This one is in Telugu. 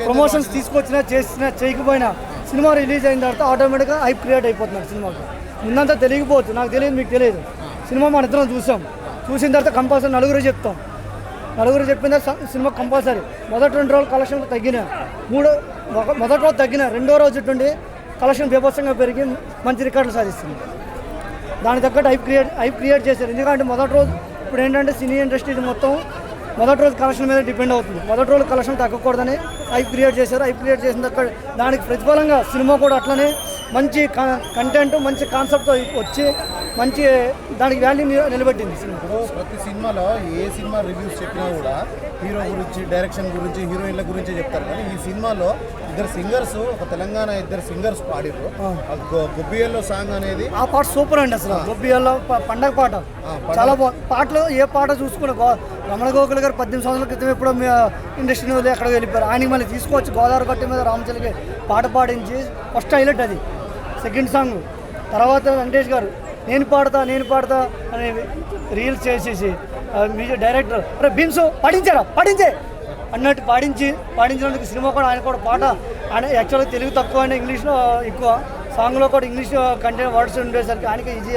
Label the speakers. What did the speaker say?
Speaker 1: ప్రమోషన్స్ తీసుకొచ్చినా చేసినా చేయకపోయినా సినిమా రిలీజ్ అయిన తర్వాత ఆటోమేటిక్గా హైప్ క్రియేట్ అయిపోతున్నారు సినిమాకి. ముందంతా తెలియకపోవచ్చు, నాకు తెలియదు, మీకు తెలియదు. సినిమా మన ఇద్దరం చూసిన తర్వాత కంపల్సరీ నలుగురు చెప్తాం. నలుగురు చెప్పిన తర్వాత సినిమా కంపల్సరీ మొదటి 2 రోజులు కలెక్షన్ తగ్గిన, మొదటి రోజు తగ్గిన, రెండో రోజు నుండి కలెక్షన్ బీభత్సంగా పెరిగి మంచి రికార్డులు సాధిస్తుంది. దాని తగ్గట్టు హైప్ క్రియేట్ చేశారు. ఎందుకంటే మొదటి రోజు ఇప్పుడు ఏంటంటే సినీ ఇండస్ట్రీ మొత్తం మొదటి రోజు కలెక్షన్ మీద డిపెండ్ అవుతుంది. మొదటి రోజు కలెక్షన్ తగ్గకూడదని హైప్ క్రియేట్ చేశారు. హైప్ క్రియేట్ చేసిన తర్వాత దానికి ప్రతిఫలంగా సినిమా కూడా అట్లనే మంచి కంటెంట్, మంచి కాన్సెప్ట్ వచ్చి మంచి దానికి వాల్యూ నిలబెట్టింది సినిమా.
Speaker 2: ప్రతి సినిమాలో ఏ సినిమా రివ్యూస్ చెప్పినా కూడా హీరో గురించి, డైరెక్షన్ గురించి, హీరోయిన్ల గురించి చెప్తారు. కానీ ఈ సినిమాలో ఇద్దరు సింగర్స్, ఒక తెలంగాణ ఇద్దరు సింగర్స్ పాడిరు. గొబ్బియల్లో సాంగ్ అనేది
Speaker 1: ఆ పాట సూపర్ అండి. అసలు గొబ్బియల్లో పండగ పాట చాలా బాగుంది. పాటలో ఏ పాట చూసుకుని రమణ గోకుల్ గారు 18 సంవత్సరాల క్రితం ఎప్పుడో ఇండస్ట్రీ వదిలి ఎక్కడికి వెళ్ళిపోయారు. ఆయనకి మళ్ళీ తీసుకొచ్చి గోదావరి గట్టి మీద రామచలికి పాట పాడించి ఫస్ట్ హైలైట్ అది. సెకండ్ సాంగ్ తర్వాత వెంకటేష్ గారు నేను పాడతా అని రీల్స్ చేసేసి మ్యూజిక్ డైరెక్టర్ అరే భీమ్స్ పాడించే అన్నట్టు పాడించినందుకు సినిమా కూడా ఆయన కూడా పాట ఆయన యాక్చువల్గా తెలుగు తక్కువ, ఇంగ్లీష్లో ఎక్కువ. సాంగ్లో కూడా ఇంగ్లీష్ కంటెంట్ వర్డ్స్ ఉండేసరికి ఆయనకి ఈజీ